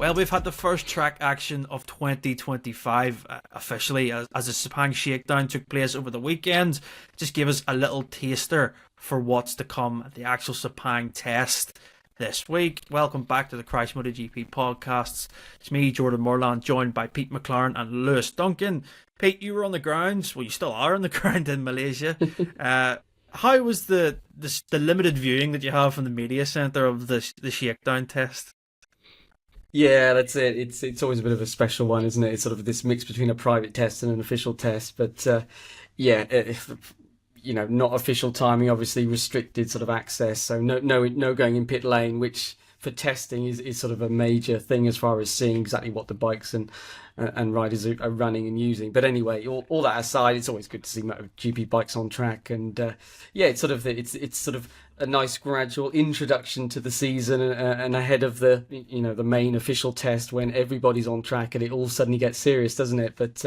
Well, we've had the first track action of 2025 officially as the Sepang Shakedown took place over the weekend. Just give us a little taster for what's to come at the actual Sepang Test this week. Welcome back to the Christ MotoGP Podcasts. It's me, Jordan Morland, joined by Pete McLaren and Lewis Duncan. Pete, you were on the ground. Well, you still are on the ground in Malaysia. How was the limited viewing that you have from the media centre of the Shakedown Test? Yeah, that's it. It's always a bit of a special one, isn't it? It's sort of this mix between a private test and an official test. But not official timing, obviously restricted sort of access. So no going in pit lane, which for testing is sort of a major thing as far as seeing exactly what the bikes and riders are running and using. But anyway, all that aside, it's always good to see MotoGP bikes on track, and it's sort of a nice gradual introduction to the season and ahead of the main official test when everybody's on track and it all suddenly gets serious, doesn't it? But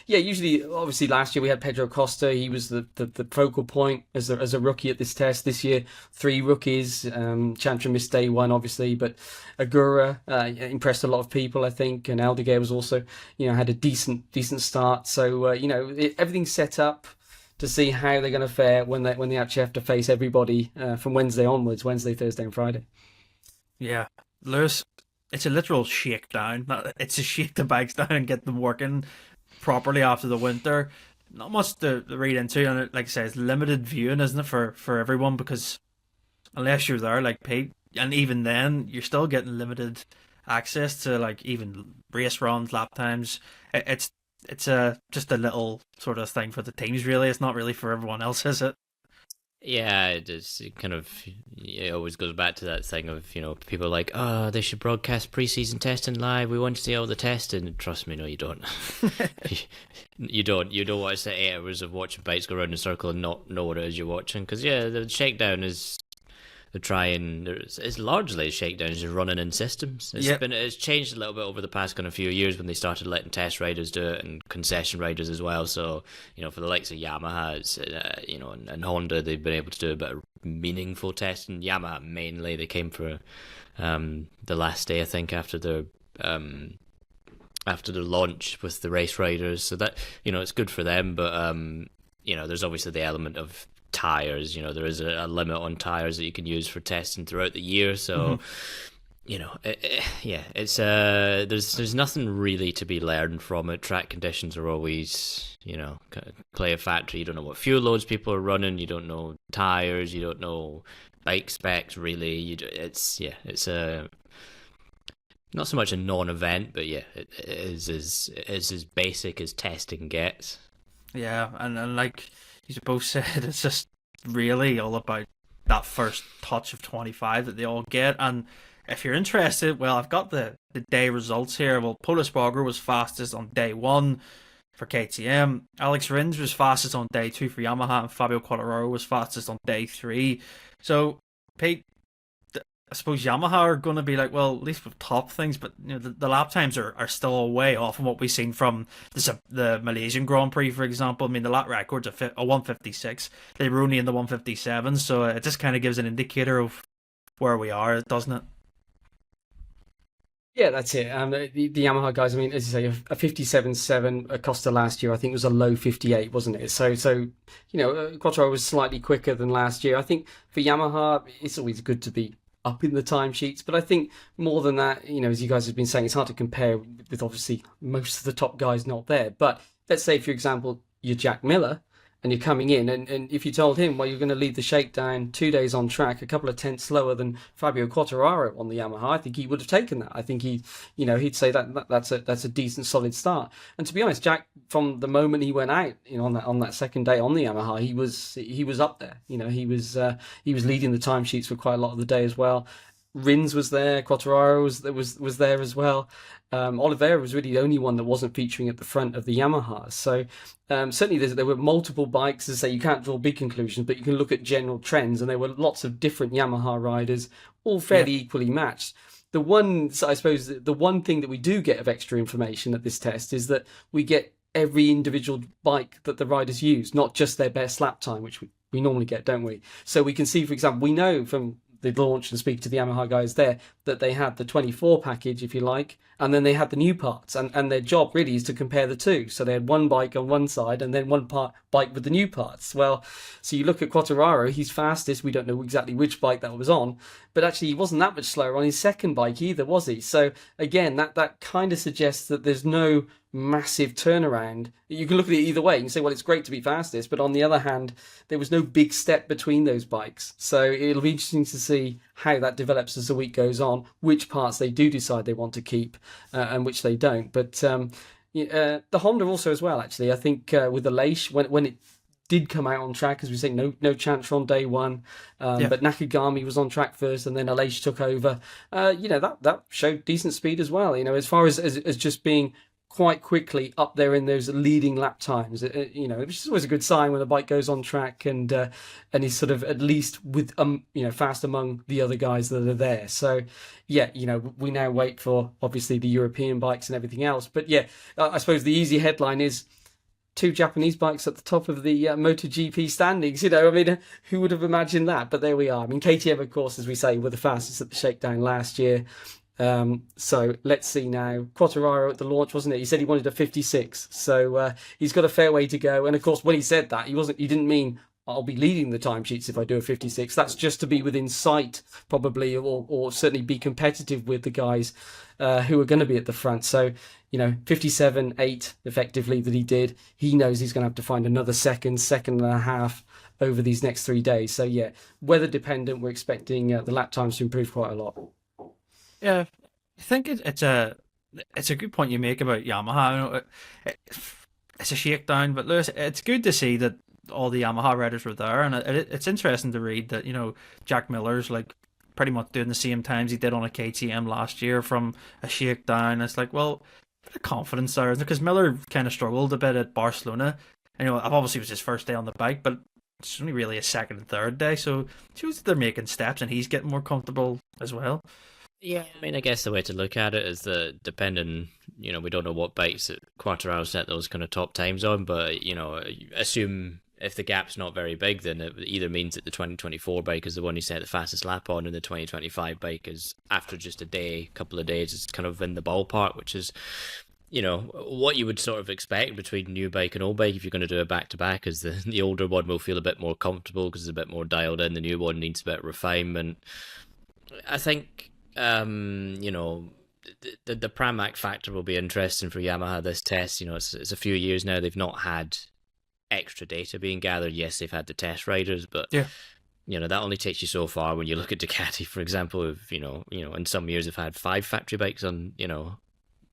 usually, obviously, last year we had Pedro Costa. He was the focal point as a rookie at this test. This year, 3 rookies. Chantra missed day 1, obviously, but Ogura impressed a lot of people, I think, and Aldeguer was also had a decent start. So everything's set up to see how they're going to fare when they actually have to face everybody from Wednesday onwards, Wednesday, Thursday and Friday. Yeah, Lewis, it's a literal shakedown. It's to shake the bikes down and get them working properly after the winter. Not much to read into, and like I say, it's limited viewing, isn't it, for everyone, because unless you're there like Pete, and even then you're still getting limited access to like even race runs, lap times. It's just a little sort of thing for the teams, really. It's not really for everyone else, is it? Yeah, it always goes back to that thing of, people like, oh, they should broadcast pre-season testing live. We want to see all the testing. Trust me, no, you don't. You don't want to sit 8 hours of watching bikes go around in a circle and not know what it is you're watching. Because, the shakedown is... It's largely shakedowns just running in systems. It's changed a little bit over the past kind of few years when they started letting test riders do it and concession riders as well. So for the likes of Yamaha, it's, and Honda, they've been able to do a bit of meaningful testing. Yamaha mainly, they came for the last day, I think, after the launch with the race riders. So that it's good for them, but there's obviously the element of tires. There is a limit on tires that you can use for testing throughout the year, so it's there's nothing really to be learned from it. Track conditions are always play a factor. You don't know what fuel loads people are running, you don't know tires, you don't know bike specs really. It's not so much a non-event, but it is as basic as testing gets. Yeah, and like you both said, it's just really all about that first touch of 25 that they all get. And if you're interested, well, I've got the day results here. Well, Pol Espargaro was fastest on day 1 for KTM. Alex Rins was fastest on day 2 for Yamaha, and Fabio Quartararo was fastest on day 3. So, Pete, I suppose Yamaha are going to be like, well, at least with top things, but the lap times are still way off from what we've seen from the Malaysian Grand Prix, for example. I mean, the lap record's a 156. They were only in the 157, so it just kind of gives an indicator of where we are, doesn't it? Yeah, that's it. The Yamaha guys, I mean, as you say, a 57.7 Acosta last year, I think it was a low 58, wasn't it? So Quattro was slightly quicker than last year. I think for Yamaha, it's always good to be up in the timesheets, but I think more than that, as you guys have been saying, it's hard to compare with obviously most of the top guys not there. But let's say, for example, you're Jack Miller and you're coming in, and if you told him, well, you're going to lead the shakedown 2 days on track, a couple of tenths slower than Fabio Quartararo on the Yamaha, I think he would have taken that. I think he'd say that's a decent, solid start. And to be honest, Jack, from the moment he went out, on that second day on the Yamaha, he was up there. He was leading the timesheets for quite a lot of the day as well. Rins was there, Quartararo was there as well. Oliveira was really the only one that wasn't featuring at the front of the Yamaha. So certainly there were multiple bikes. As I say, you can't draw big conclusions, but you can look at general trends, and there were lots of different Yamaha riders, all fairly equally matched. The one thing that we do get of extra information at this test is that we get every individual bike that the riders use, not just their best lap time, which we normally get, don't we? So we can see, for example, we know from the launch and speak to the Yamaha guys there, that they had the 24 package, if you like, and then they had the new parts, and their job really is to compare the two. So they had one bike on one side and then one bike with the new parts. Well, so you look at Quartararo, he's fastest. We don't know exactly which bike that was on, but actually he wasn't that much slower on his second bike either, was he? So again, that kind of suggests that there's no massive turnaround. You can look at it either way. You can say, well, it's great to be fastest, but on the other hand, there was no big step between those bikes. So it'll be interesting to see how that develops as the week goes on, which parts they do decide they want to keep and which they don't. But the Honda also as well, actually, I think with the Leish, when it did come out on track, as we say, no chance on day one, but Nakagami was on track first and then Aleix took over. That showed decent speed as well, as far as just being quite quickly up there in those leading lap times, which is always a good sign when a bike goes on track and is sort of at least with fast among the other guys that are there. So we now wait for obviously the European bikes and everything else. But I suppose the easy headline is 2 Japanese bikes at the top of the MotoGP standings. Who would have imagined that? But there we are. I mean, KTM, of course, as we say, were the fastest at the Shakedown last year. So let's see now. Quartararo at the launch, wasn't it? He said he wanted a 56, so he's got a fair way to go. And of course, when he said that, he didn't mean I'll be leading the timesheets if I do a 56. That's just to be within sight, probably, or certainly be competitive with the guys who are going to be at the front. So 57.8 effectively that he did. He knows he's going to have to find another second and a half over these next 3 days. So weather dependent. We're expecting the lap times to improve quite a lot. Yeah, I think it's a good point you make about Yamaha. It's a shakedown, but Lewis, it's good to see that all the Yamaha riders were there, and it's interesting to read that Jack Miller's like pretty much doing the same times he did on a KTM last year from a shakedown. It's like, well, a bit of confidence there, because Miller kind of struggled a bit at Barcelona. Obviously it was his first day on the bike, but it's only really his second and third day, so it shows that they're making steps and he's getting more comfortable as well. Yeah, I mean, I guess the way to look at it is that depending, we don't know what bikes that Quartararo set those kind of top times on, but, assume if the gap's not very big, then it either means that the 2024 bike is the one he set the fastest lap on, and the 2025 bike is, after just a couple of days, is kind of in the ballpark, which is, what you would sort of expect between new bike and old bike if you're going to do a back-to-back, is the older one will feel a bit more comfortable because it's a bit more dialed in, the new one needs a bit of refinement. I think the Pramac factor will be interesting for Yamaha this test. It's a few years now they've not had extra data being gathered. Yes, they've had the test riders, but that only takes you so far. When you look at Ducati, for example, in some years they've had 5 factory bikes on,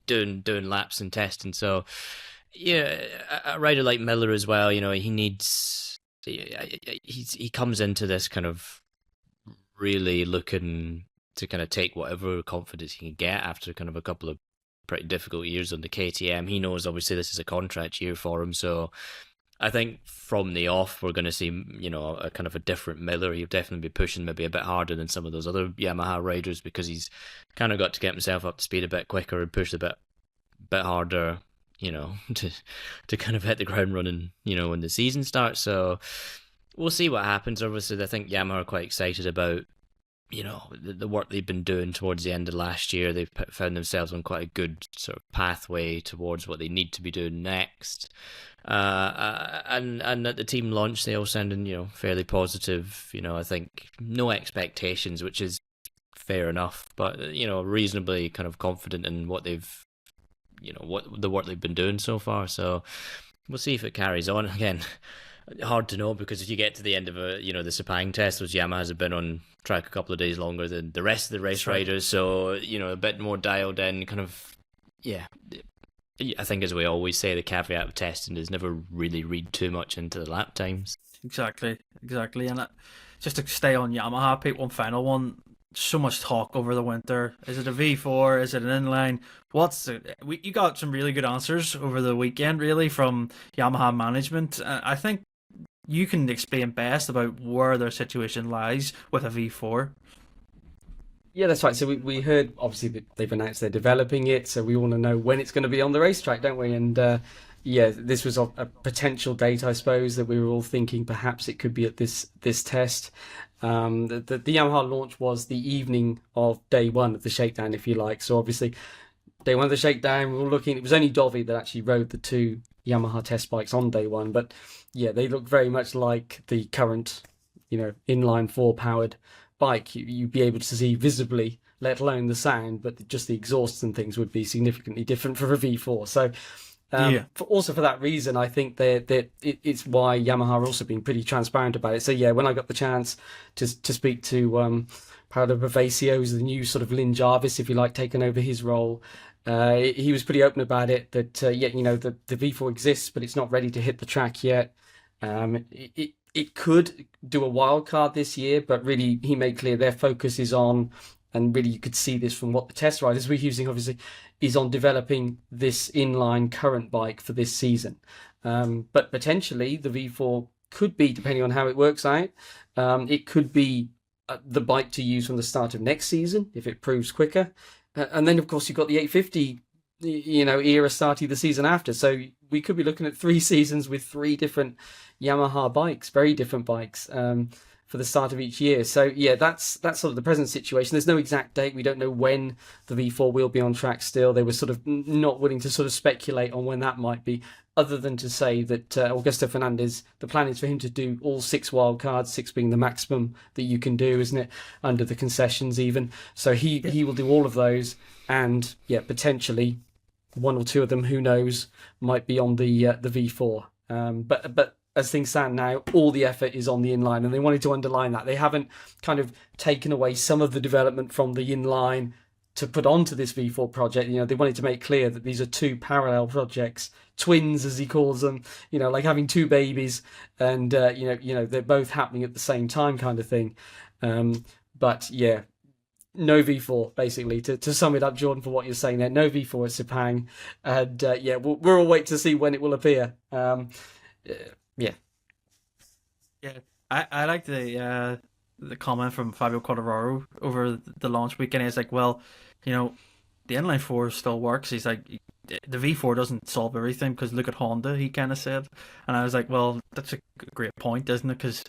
doing laps and testing. So a rider like Miller as well, he comes into this kind of really looking to kind of take whatever confidence he can get after kind of a couple of pretty difficult years on the KTM. He knows obviously this is a contract year for him, so I think from the off we're going to see a kind of a different Miller. He'll definitely be pushing maybe a bit harder than some of those other Yamaha riders, because he's kind of got to get himself up to speed a bit quicker and push a bit harder, to kind of hit the ground running, when the season starts. So we'll see what happens. Obviously I think Yamaha are quite excited about the work they've been doing towards the end of last year. They've found themselves on quite a good sort of pathway towards what they need to be doing next. And at the team launch, they all sounded, fairly positive. I think no expectations, which is fair enough, but, reasonably kind of confident in what they've, what the work they've been doing so far. So we'll see if it carries on. Again, hard to know, because if you get to the end of the Sepang Test, those Yamahas have been on track a couple of days longer than the rest of the race riders, so a bit more dialed in, kind of. I think, as we always say, the caveat of testing is never really read too much into the lap times. Exactly, and just to stay on Yamaha, Pete, one final one. So much talk over the winter. Is it a V4? Is it an inline? You got some really good answers over the weekend, really, from Yamaha management. I think you can explain best about where their situation lies with a V4. Yeah, that's right. So we heard, obviously, that they've announced they're developing it, so we want to know when it's going to be on the racetrack, don't we? And yeah, this was a potential date, I suppose, that we were all thinking perhaps it could be at this test. The Yamaha launch was the evening of day one of the shakedown, if you like. So obviously, day one of the shakedown, we were looking. It was only Dovi that actually rode the two Yamaha test bikes on day one, but yeah, they look very much like the current, inline four powered bike. You'd be able to see visibly, let alone the sound, but just the exhausts and things would be significantly different for a V4. So also for that reason, I think it's why Yamaha are also being pretty transparent about it. So yeah, when I got the chance to speak to Paolo Bavasio, who's the new sort of Lynn Jarvis, if you like, taking over his role, he was pretty open about it. That the V4 exists, but it's not ready to hit the track yet. It could do a wild card this year, but really he made clear their focus is on, and really you could see this from what the test riders were using, obviously, is on developing this inline current bike for this season. But potentially the V4 could be, depending on how it works out, it could be the bike to use from the start of next season if it proves quicker. And then, of course, you've got the 850 era starting the season after. So we could be looking at 3 seasons with 3 different Yamaha bikes, very different bikes. For the start of each year. So yeah, that's sort of the present situation. There's no exact date. We don't know when the V4 will be on track still. They were sort of not willing to sort of speculate on when that might be, other than to say that Augusto Fernandez, the plan is for him to do all 6 wild cards, 6 being the maximum that you can do, isn't it? Under the concessions even. So he will do all of those, and yeah, potentially 1 or 2 of them, who knows, might be on the V4. But as things stand now, all the effort is on the inline, and they wanted to underline that. They haven't kind of taken away some of the development from the inline to put onto this V4 project. They wanted to make clear that these are 2 parallel projects, twins as he calls them, like having 2 babies, and they're both happening at the same time, kind of thing. But yeah, no V4, basically, to sum it up, Jordan, for what you're saying there. No V4 at Sepang, and we'll all wait to see when it will appear. Yeah, I like the comment from Fabio Quartararo over the launch weekend. He's like, well, the inline 4 still works. He's like, the V4 doesn't solve everything because look at Honda, he kind of said. And I was like, well, that's a great point, isn't it? Because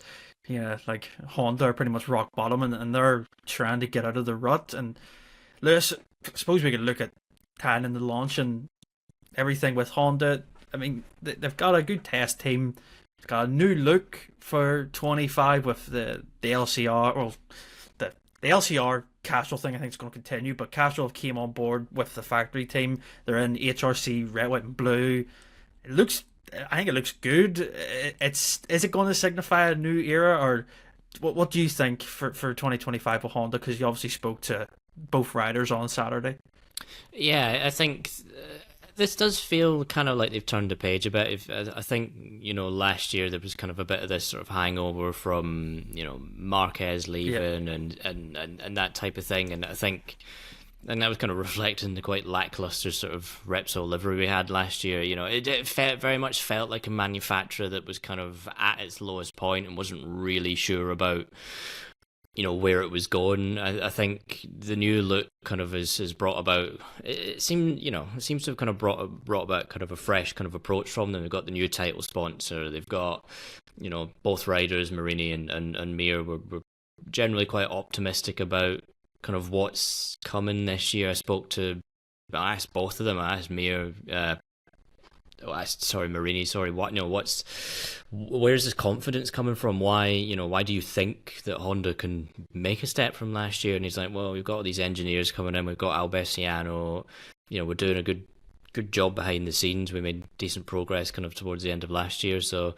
like Honda are pretty much rock bottom, and they're trying to get out of the rut. And let's suppose we could look at tying in the launch and everything with Honda. I mean, they've got a good test team. It's got a new look for 25 with the LCR, or the LCR Castrol thing. I think it's going to continue, but Castrol came on board with the factory team. They're in HRC red, white, and blue. I think it looks good. Is it going to signify a new era, or what do you think for 2025 with Honda? Because you obviously spoke to both riders on Saturday. Yeah, I think this does feel kind of like they've turned the page a bit. I think, last year there was kind of a bit of this sort of hangover from, Marquez leaving and that type of thing. And I think, and that was kind of reflecting the quite lackluster sort of Repsol livery we had last year. It very much felt like a manufacturer that was kind of at its lowest point and wasn't really sure about where it was going. I think the new look kind of has brought about, it seems to have kind of brought about kind of a fresh kind of approach from them. They've got the new title sponsor. They've got, both riders, Marini and Mir, were generally quite optimistic about kind of what's coming this year. I asked both of them. I asked Mir, Marini. Where's this confidence coming from? Why do you think that Honda can make a step from last year? And he's like, well, we've got all these engineers coming in. We've got Albessiano. We're doing a good job behind the scenes. We made decent progress kind of towards the end of last year. So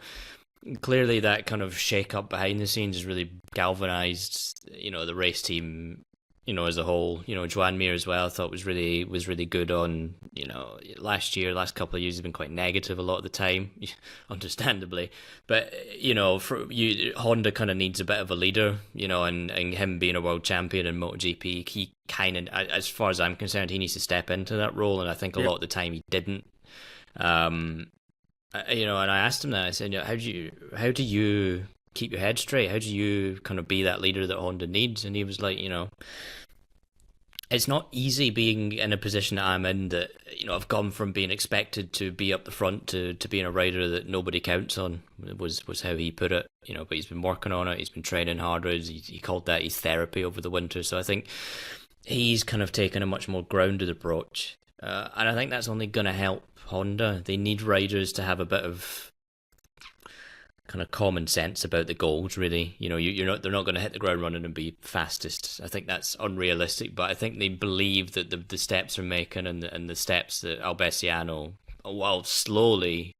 clearly that kind of shake up behind the scenes has really galvanized, the race team, as a whole. Joan Mir as well, I thought was really good on, last couple of years has been quite negative a lot of the time, understandably. But, Honda kind of needs a bit of a leader, and him being a world champion in MotoGP, he kind of, as far as I'm concerned, he needs to step into that role. And I think a lot of the time he didn't. And I asked him that. I said, how do you keep your head straight? How do you kind of be that leader that Honda needs? And he was like, it's not easy being in a position that I'm in, that, I've gone from being expected to be up the front to being a rider that nobody counts on, was how he put it, but he's been working on it, he's been training harder, he called that his therapy over the winter. So I think he's kind of taken a much more grounded approach. And I think that's only going to help Honda. They need riders to have a bit of kind of common sense about the goals, really. They're not going to hit the ground running and be fastest. I think that's unrealistic, but I think they believe that the steps they're making and the steps that Albessiano, while slowly,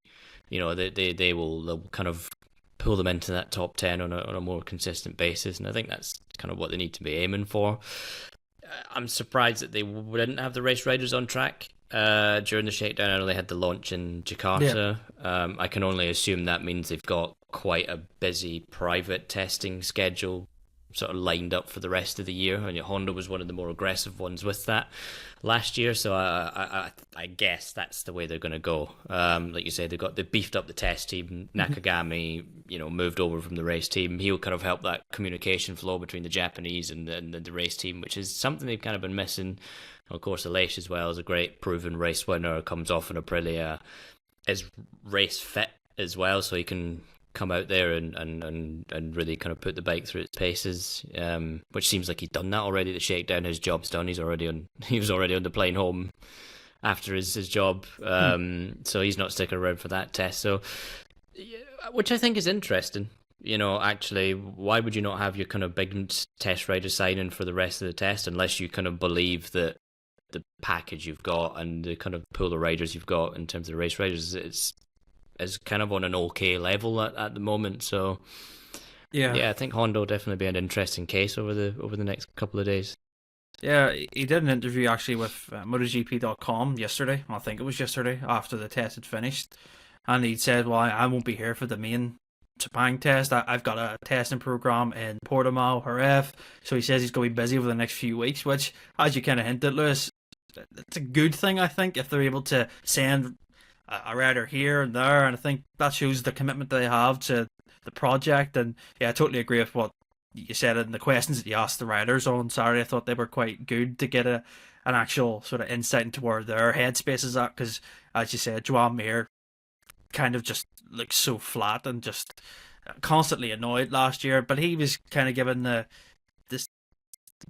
they'll kind of pull them into that top 10 on a more consistent basis, and I think that's kind of what they need to be aiming for. I'm surprised that they didn't have the race riders on track during the shakedown. I know they had the launch in Jakarta. Yeah. I can only assume that means they've got quite a busy private testing schedule sort of lined up for the rest of the year, and Honda was one of the more aggressive ones with that last year, so I guess that's the way they're going to go. Like you say, they beefed up the test team. Nakagami, moved over from the race team. He'll kind of help that communication flow between the Japanese and the race team, which is something they've kind of been missing. Of course, Aleix as well is a great proven race winner, comes off an Aprilia, is race fit as well, so he can come out there and really kind of put the bike through its paces, which seems like he's done that already. The shakedown, his job's done. He was already on the plane home after his job, so he's not sticking around for that test. So, which I think is interesting. Actually, why would you not have your kind of big test rider signing for the rest of the test unless you kind of believe that the package you've got and the kind of pool of riders you've got in terms of the race riders is kind of on an okay level at the moment. So yeah, I think Honda will definitely be an interesting case over the next couple of days. Yeah, he did an interview actually with MotoGP.com yesterday. I think it was yesterday, after the test had finished, and he said, "Well, I won't be here for the main Sepang Test. I've got a testing program in Portimao, Jerez." So he says he's going to be busy over the next few weeks, which, as you kind of hinted, Lewis, it's a good thing, I think, if they're able to send a rider here and there, and I think that shows the commitment they have to the project. And yeah, I totally agree with what you said in the questions that you asked the riders on Saturday. I thought they were quite good to get an actual sort of insight into where their headspace is at, because as you said, Joan Mir kind of just looks so flat and just constantly annoyed last year, but he was kind of given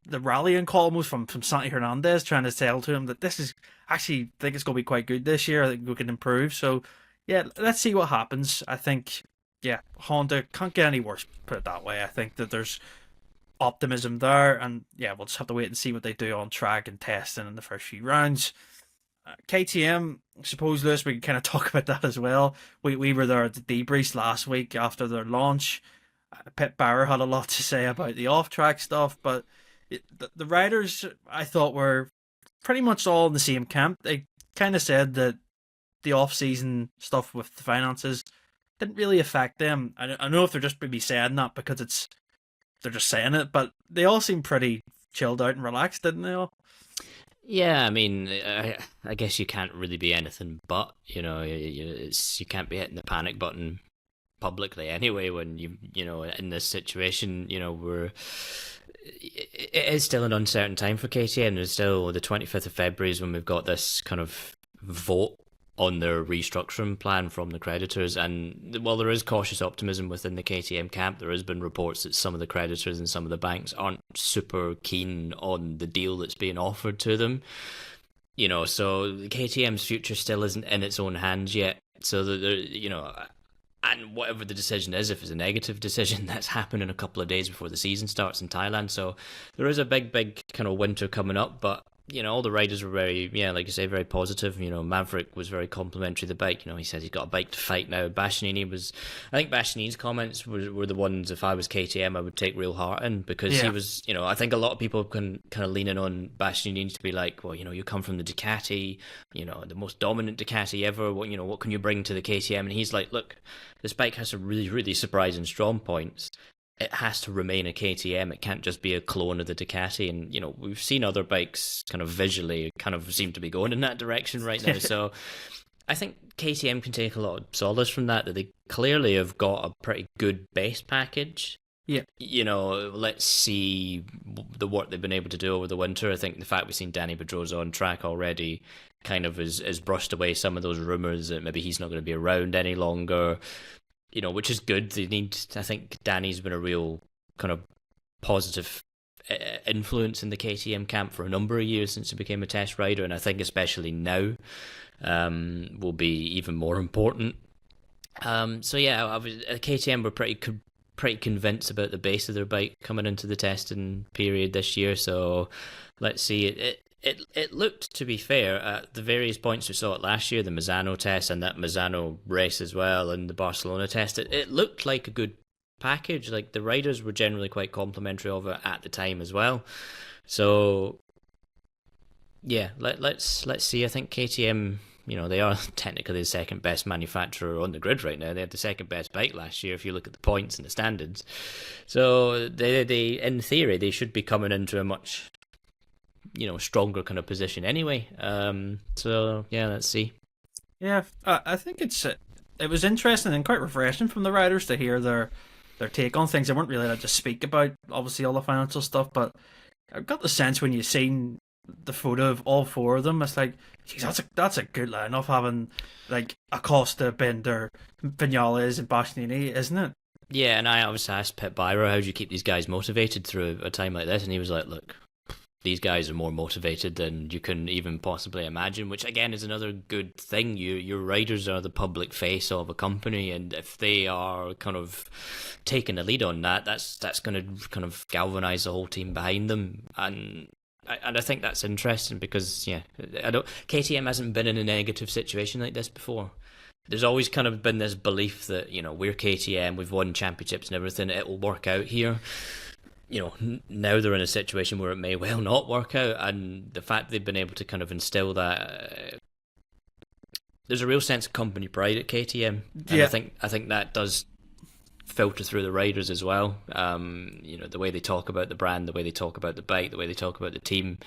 the rallying call almost from Santi Hernandez, trying to tell to him that this is actually, I think it's going to be quite good this year. I think we can improve. So yeah, let's see what happens. I think, yeah, Honda can't get any worse, put it that way. I think that there's optimism there, and yeah, we'll just have to wait and see what they do on track and testing in the first few rounds. KTM, I suppose, Lewis, we can kind of talk about that as well. We were there at the debrief last week after their launch. Pit Barrer had a lot to say about the off-track stuff, but the riders, I thought, were pretty much all in the same camp. They kind of said that the off-season stuff with the finances didn't really affect them. I don't know if they're just maybe saying that because they're just saying it, but they all seem pretty chilled out and relaxed, didn't they all? Yeah, I mean, I guess you can't really be anything but, you can't be hitting the panic button publicly anyway when in this situation, where it is still an uncertain time for KTM. There's still the 25th of February is when we've got this kind of vote on their restructuring plan from the creditors, and while there is cautious optimism within the KTM camp, there has been reports that some of the creditors and some of the banks aren't super keen on the deal that's being offered to them. So KTM's future still isn't in its own hands yet. So that and whatever the decision is, if it's a negative decision, that's happening a couple of days before the season starts in Thailand. So there is a big kind of winter coming up, but all the riders were very, like you say, very positive. Maverick was very complimentary of the bike. He says he's got a bike to fight now. I think Bastianini's comments were the ones, if I was KTM, I would take real heart in, because he was, I think a lot of people can kind of lean in on Bastianini to be like, well, you come from the Ducati, the most dominant Ducati ever. What can you bring to the KTM? And he's like, look, this bike has some really, really surprising strong points. It has to remain a KTM. It can't just be a clone of the Ducati. And, we've seen other bikes kind of visually kind of seem to be going in that direction right now. So I think KTM can take a lot of solace from that they clearly have got a pretty good base package. Yeah. Let's see the work they've been able to do over the winter. I think the fact we've seen Danny Pedrosa on track already kind of has brushed away some of those rumours that maybe he's not going to be around any longer, which is good. I think Danny's been a real kind of positive influence in the KTM camp for a number of years since he became a test rider, and I think especially now will be even more important. So yeah, KTM were pretty convinced about the base of their bike coming into the testing period this year. So let's see. It looked, to be fair, at the various points we saw it last year, the Misano test and that Misano race as well, and the Barcelona test. It looked like a good package. Like the riders were generally quite complimentary of it at the time as well. So yeah, let's see. I think KTM, they are technically the second best manufacturer on the grid right now. They had the second best bike last year if you look at the points and the standards. So they in theory they should be coming into a much stronger kind of position anyway. So yeah, let's see. Yeah, I think it was interesting and quite refreshing from the riders to hear their take on things. They weren't really allowed to speak about obviously all the financial stuff, but I got the sense when you seen the photo of all four of them, it's like, geez, that's a good lineup, having like Acosta, Binder, Vinales, and Bastianini, isn't it? Yeah, and I obviously asked Pit Byro, how do you keep these guys motivated through a time like this? And he was like, look, these guys are more motivated than you can even possibly imagine, which again is another good thing. Your riders are the public face of a company, and if they are kind of taking the lead on that, that's going to kind of galvanize the whole team behind them. And I think that's interesting because KTM hasn't been in a negative situation like this before. There's always kind of been this belief that we're KTM, we've won championships and everything, it'll work out here. Now they're in a situation where it may well not work out, and the fact they've been able to kind of instill that, there's a real sense of company pride at KTM, and yeah. I think that does filter through the riders as well. The way they talk about the brand, the way they talk about the bike, the way they talk about the team,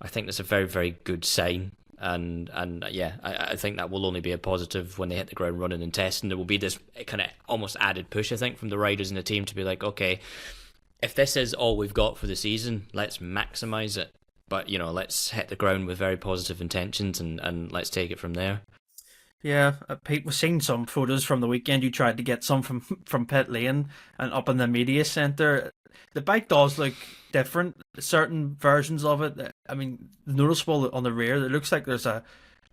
I think that's a very, very good sign. And yeah, I think that will only be a positive when they hit the ground running and testing. There will be this kind of almost added push, I think, from the riders and the team to be like, okay, if this is all we've got for the season, let's maximise it. But, let's hit the ground with very positive intentions and let's take it from there. Yeah, Pete, we've seen some photos from the weekend. You tried to get some from pit lane and up in the media centre. The bike does look different. Certain versions of it, I mean, noticeable on the rear. It looks like there's a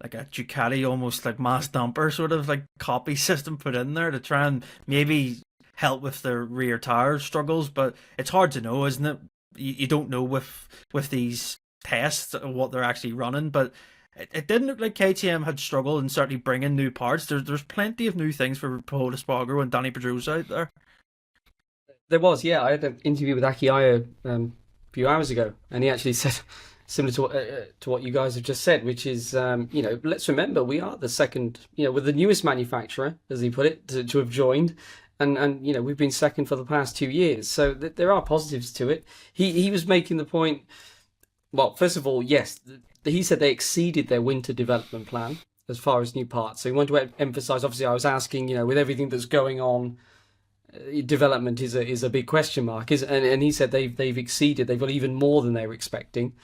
Ducati, almost like mass dumper sort of like copy system put in there to try and maybe help with their rear tire struggles, but it's hard to know, isn't it? You don't know with these tests what they're actually running, but it didn't look like KTM had struggled in certainly bringing new parts. There's plenty of new things for Paul Espargaro and Danny Pedrosa out there. There was, yeah. I had an interview with Akiayo a few hours ago, and he actually said similar to what you guys have just said, which is, let's remember we are the second, we're the newest manufacturer, as he put it, to have joined. And we've been second for the past 2 years, so there are positives to it. He was making the point. Well, first of all, yes, he said they exceeded their winter development plan as far as new parts. So he wanted to emphasise. Obviously, I was asking, with everything that's going on, development is a big question mark. And he said they've exceeded. They've got even more than they were expecting.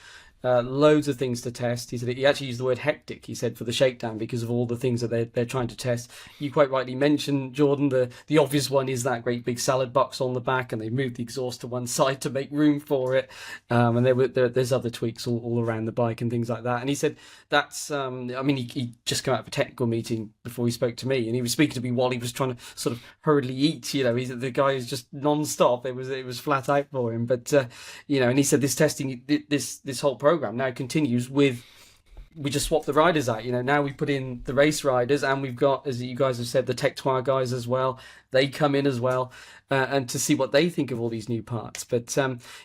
Loads of things to test. He said he actually used the word hectic. He said for the Shakedown because of all the things that they're trying to test. You quite rightly mentioned, Jordan. The obvious one is that great big salad box on the back, and they moved the exhaust to one side to make room for it. And there's other tweaks all around the bike and things like that. And he said that's. He just came out of a technical meeting before he spoke to me, and he was speaking to me while he was trying to sort of hurriedly eat. The guy is just non-stop. It was flat out for him. But and he said this testing, this whole program now continues with, we just swapped the riders out. Now we put in the race riders, and we've got, as you guys have said, the Tech Trois guys as well. They come in as well, and to see what they think of all these new parts. But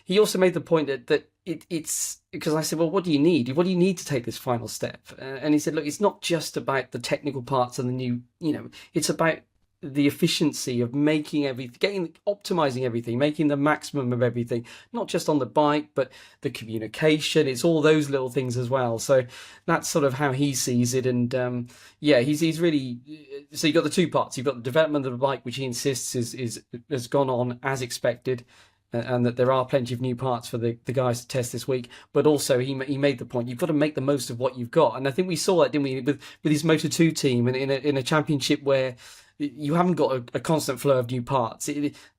he also made the point that it's because I said, well, what do you need? What do you need to take this final step? And he said, look, it's not just about the technical parts and the new, it's about the efficiency of making everything, optimizing everything, making the maximum of everything, not just on the bike, but the communication. It's all those little things as well. So that's sort of how he sees it. And he's really. So you've got the two parts. You've got the development of the bike, which he insists has gone on as expected, and that there are plenty of new parts for the guys to test this week. But also he made the point, you've got to make the most of what you've got. And I think we saw that, didn't we, with his Moto2 team, and in a championship where you haven't got a constant flow of new parts.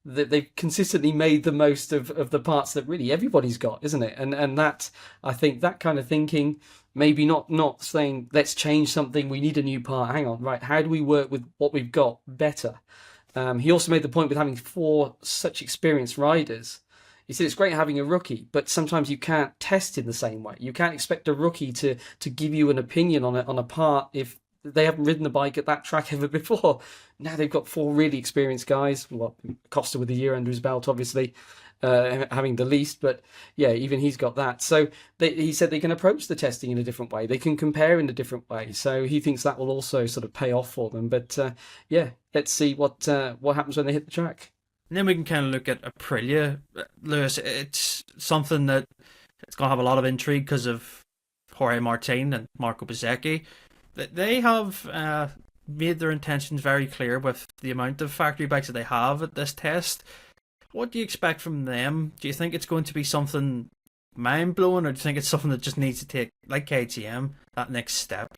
They've consistently made the most of the parts that really everybody's got, isn't it? And that, I think, that kind of thinking, maybe not saying, let's change something, we need a new part. Hang on, right, how do we work with what we've got better? He also made the point with having 4 such experienced riders. He said it's great having a rookie, but sometimes you can't test in the same way. You can't expect a rookie to give you an opinion on a part if they haven't ridden the bike at that track ever before. Now they've got 4 really experienced guys. Well, Costa with a year under his belt, obviously, having the least. But yeah, even he's got that. So he said they can approach the testing in a different way. They can compare in a different way. So he thinks that will also sort of pay off for them. But let's see what happens when they hit the track. And then we can kind of look at Aprilia. Lewis, it's something that it's going to have a lot of intrigue because of Jorge Martin and Marco Bezzecchi. They have made their intentions very clear with the amount of factory bikes that they have at this test. What do you expect from them? Do you think it's going to be something mind-blowing, or do you think it's something that just needs to take, like KTM, that next step?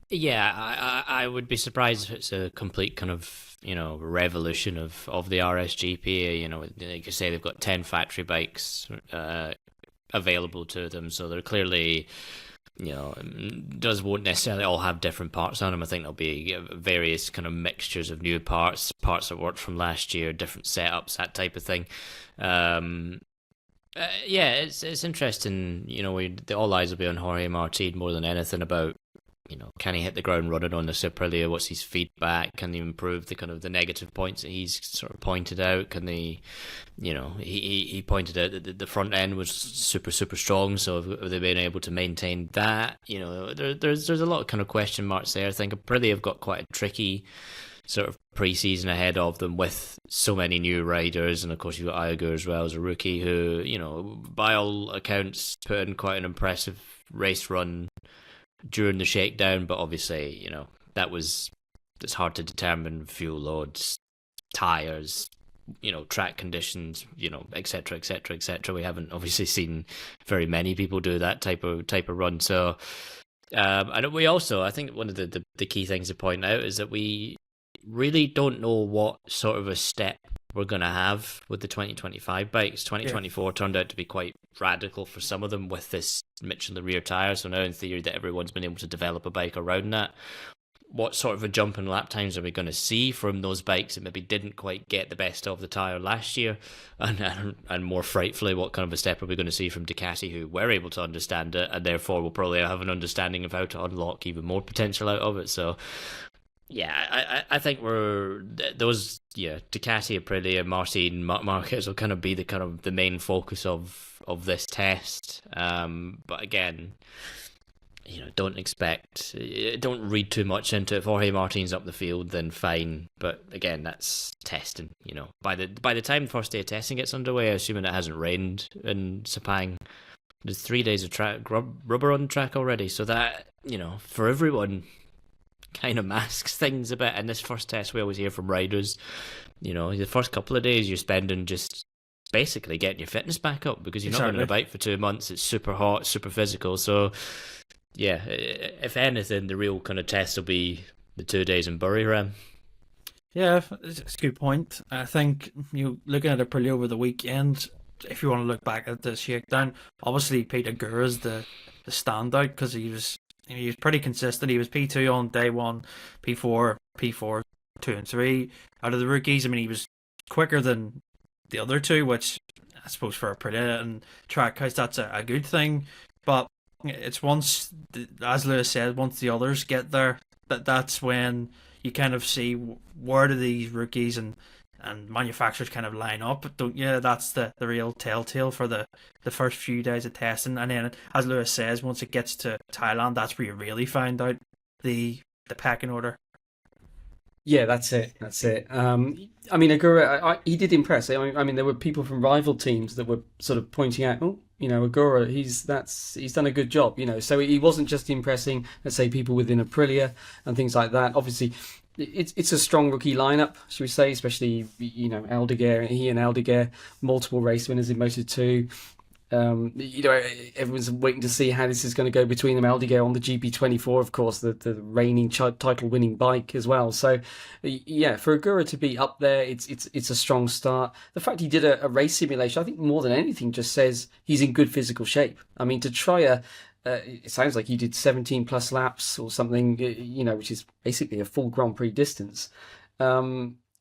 Yeah, I would be surprised if it's a complete kind of, revolution of the RSGP. Like you say, they've got 10 factory bikes available to them, so they're clearly... won't necessarily all have different parts on them. I think there'll be various kind of mixtures of new parts that worked from last year, different setups, that type of thing. It's interesting. All eyes will be on Jorge Martin more than anything about, can he hit the ground running on the Aprilia? What's his feedback? Can he improve the kind of the negative points that he's sort of pointed out? Can they, he pointed out that the front end was super, super strong. So have they been able to maintain that? There's a lot of kind of question marks there. I think Aprilia have got quite a tricky sort of pre-season ahead of them with so many new riders, and of course you've got Ogura as well as a rookie who, by all accounts, put in quite an impressive race run during the shakedown, but obviously, it's hard to determine fuel loads, tyres, track conditions, etc., etc., etc. We haven't obviously seen very many people do that type of run. So, and we also, I think one of the key things to point out is that we really don't know what sort of a step we're going to have with the 2025 bikes. 2024 turned out to be quite radical for some of them with this Mitch in the rear tyre. So now in theory that everyone's been able to develop a bike around that. What sort of a jump in lap times are we going to see from those bikes that maybe didn't quite get the best of the tyre last year? And more frightfully, what kind of a step are we going to see from Ducati, who were able to understand it and therefore will probably have an understanding of how to unlock even more potential out of it. So yeah, I think Ducati, Aprilia, Martin, Marquez will kind of be the main focus of this test. But again, don't read too much into it. If Jorge Martin's up the field, then fine. But again, that's testing. By the time the first day of testing gets underway, assuming it hasn't rained in Sepang, there's 3 days of rubber on the track already. So that for everyone, kind of masks things a bit. And this first test, we always hear from riders, the first couple of days you're spending just basically getting your fitness back up because you're not on a bike for 2 months. It's super hot, super physical. So yeah, if anything, the real kind of test will be the 2 days in Buriram. Yeah, it's a good point. I think looking at Aprilia over the weekend, if you want to look back at the shakedown, obviously Peter Ogura is the standout because he was pretty consistent. He was P2 on day 1, P4, 2 and 3. Out of the rookies, he was quicker than the other two, which I suppose for Aprilia and Trackhouse, that's a good thing. But it's once, as Lewis said, once the others get there, that's when you kind of see where do these rookies and manufacturers kind of line up, don't you? That's the real telltale for the first few days of testing. And then, as Lewis says, once it gets to Thailand, that's where you really find out the pecking order. Yeah, that's it. That's it. I mean, Ogura, he did impress. I mean, there were people from rival teams that were sort of pointing out, oh, Ogura, he's done a good job. So he wasn't just impressing, let's say, people within Aprilia and things like that. Obviously, it's a strong rookie lineup, should we say? Especially, Aldeguer, he and Aldeguer, multiple race winners in Moto2. Everyone's waiting to see how this is going to go between them. Aldeguer on the GP24, of course, the reigning title-winning bike as well. So, yeah, for Ogura to be up there, it's a strong start. The fact he did a race simulation, I think more than anything, just says he's in good physical shape. I mean, to try it sounds like he did 17 plus laps or something, which is basically a full Grand Prix distance.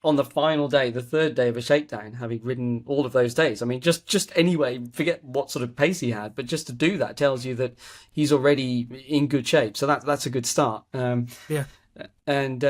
On the final day, the third day of a shakedown, having ridden all of those days. I mean, just anyway, forget what sort of pace he had, but just to do that tells you that he's already in good shape. So that's a good start. Yeah. And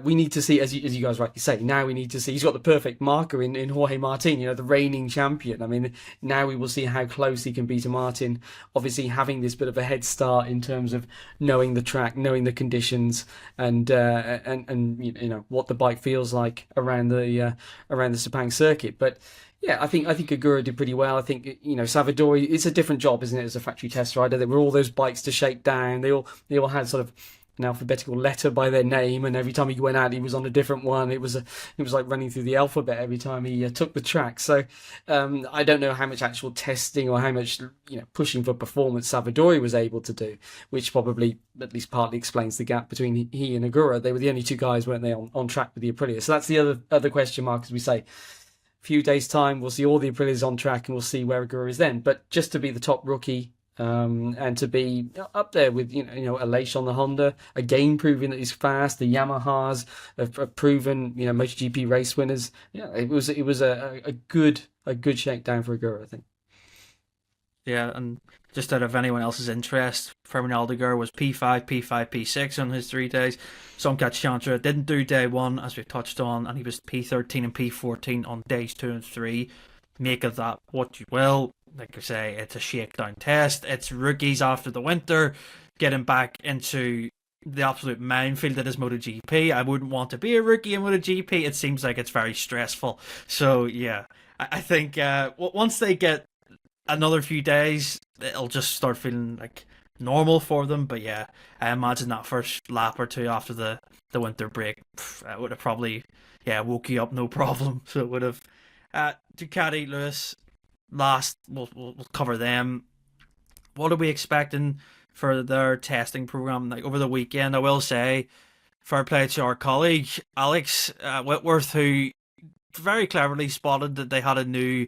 we need to see, as you guys rightly say, now we need to see, he's got the perfect marker in Jorge Martin, the reigning champion. I mean, now we will see how close he can be to Martin, obviously having this bit of a head start in terms of knowing the track, knowing the conditions, and what the bike feels like around the Sepang circuit. But yeah, I think Ogura did pretty well. I think Savadori, it's a different job, isn't it, as a factory test rider? There were all those bikes to shake down. They all had sort of an alphabetical letter by their name, and every time he went out, he was on a different one. It was like running through the alphabet every time he took the track. So I don't know how much actual testing or how much pushing for performance Savadori was able to do, which probably at least partly explains the gap between he and Ogura. They were the only two guys, weren't they, on track with the Aprilia? So that's the other question mark, as we say. Few days time, we'll see all the Aprilias on track, and we'll see where Ogura is then. But just to be the top rookie. And to be up there with Aleix on the Honda, again proving that he's fast. The Yamahas have proven MotoGP race winners. Yeah, it was a good shakedown for Ogura, I think. Yeah, and just out of anyone else's interest, Fermin Aldeguer was P5, P5, P6 on his 3 days. Somkat Chantra didn't do day one, as we've touched on, and he was P13 and P14 on days 2 and 3. Make of that what you will. Like I say, it's a shakedown test. It's rookies after the winter getting back into the absolute minefield that is MotoGP. I wouldn't want to be a rookie in MotoGP. It seems like it's very stressful. So yeah, I think once they get another few days, it'll just start feeling like normal for them. But yeah, I imagine that first lap or two after the winter break, I would have probably woke you up no problem. So it would have. Ducati, Lewis. Last, we'll cover them. What are we expecting for their testing program over the weekend? I will say, fair play to our colleague Alex Whitworth, who very cleverly spotted that they had a new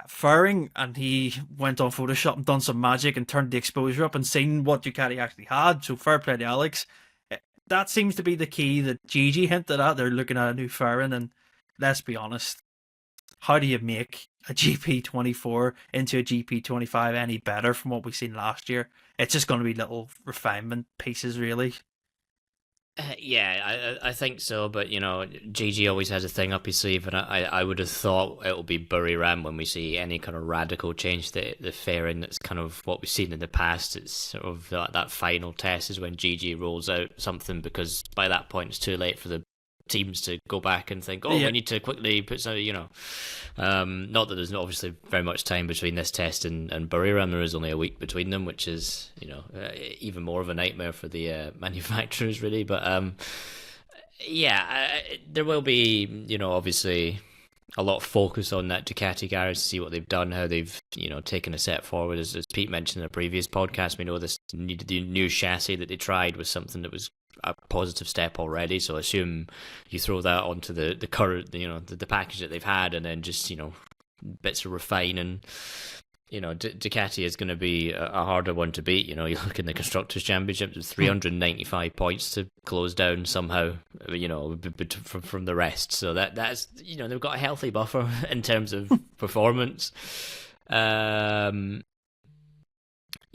fairing, and he went on Photoshop and done some magic and turned the exposure up and seen what Ducati actually had. So fair play to Alex. That seems to be the key that Gigi hinted at. They're looking at a new fairing, and let's be honest, how do you make a GP24 into a GP25 any better from what we've seen last year? It's just going to be little refinement pieces, really. I think so, but Gigi always has a thing up his sleeve, and I would have thought it'll be Buriram when we see any kind of radical change to the fairing. That's kind of what we've seen in the past. It's sort of that final test is when Gigi rolls out something, because by that point it's too late for the teams to go back and think, we need to quickly put some, not that there's obviously very much time between this test and Buriram. There is only a week between them, which is even more of a nightmare for the manufacturers, really. But there will be obviously a lot of focus on that Ducati garage to see what they've done, how they've taken a step forward. As Pete mentioned in a previous podcast, we know this new chassis that they tried was something that was a positive step already, so assume you throw that onto the current the package that they've had, and then just bits of refining. Ducati is going to be a harder one to beat. You look in the Constructors' Championship, there's 395 points to close down somehow, from the rest. So that's they've got a healthy buffer in terms of performance.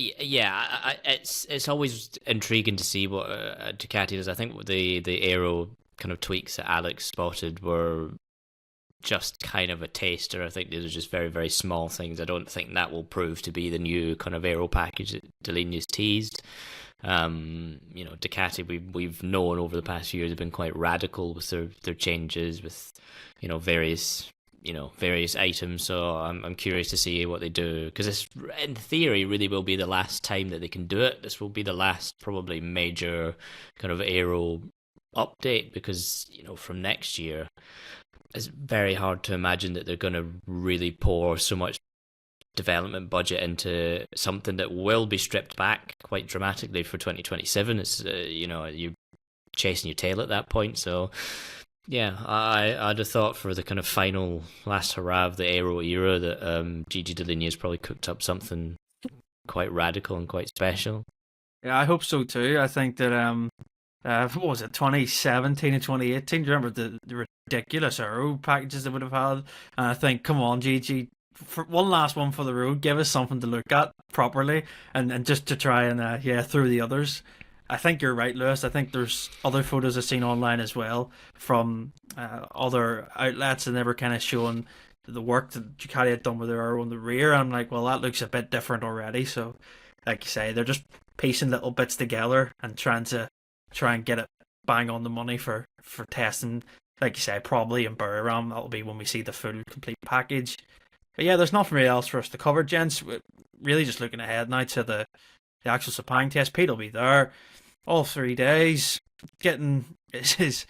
It's always intriguing to see what Ducati does. I think the aero kind of tweaks that Alex spotted were just kind of a taster. I think these are just very, very small things. I don't think that will prove to be the new kind of aero package that Delaney's teased. Ducati, we've known over the past few years have been quite radical with their changes, with various items. So I'm curious to see what they do, because this, in theory, really will be the last time that they can do it. This will be the last probably major kind of aero update, because from next year it's very hard to imagine that they're going to really pour so much development budget into something that will be stripped back quite dramatically for 2027. It's you're chasing your tail at that point. So yeah, I'd have thought for the kind of final last hurrah of the aero era that Gigi Dall'Igna's probably cooked up something quite radical and quite special. Yeah, I hope so too. I think that what was it, 2017 and 2018? Do you remember the ridiculous aero packages they would have had? And I think, come on, Gigi, for one last one for the road, give us something to look at properly, and just to try and through the others. I think you're right, Lewis. I think there's other photos I've seen online as well from other outlets, and they were kind of showing the work that Ducati had done with their aero on the rear. I'm like, well, that looks a bit different already. So, like you say, they're just piecing little bits together and trying and get it bang on the money for testing. Like you say, probably in Buriram, that'll be when we see the full complete package. But yeah, there's nothing really else for us to cover, gents. We're really just looking ahead now to the actual Sepang test. Pete will be there all 3 days, getting his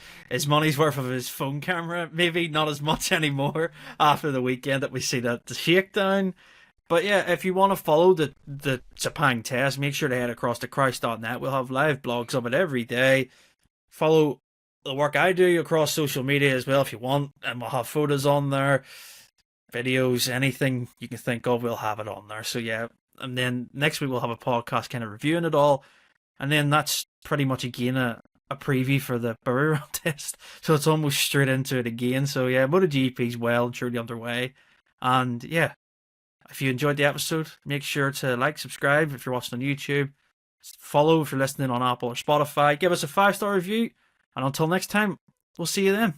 money's worth of his phone camera. Maybe not as much anymore after the weekend that we see the Shakedown. But yeah, if you want to follow the Sepang test, make sure to head across to Christ.net. We'll have live blogs of it every day. Follow the work I do across social media as well if you want, and we'll have photos on there, videos, anything you can think of, we'll have it on there. So yeah, and then next week we'll have a podcast kind of reviewing it all, and then that's pretty much again a preview for the Buriram test, so it's almost straight into it again. So yeah, MotoGP's well and truly underway, and yeah, if you enjoyed the episode, make sure to like, subscribe if you're watching on YouTube, follow if you're listening on Apple or Spotify, give us a 5-star review, and until next time, we'll see you then.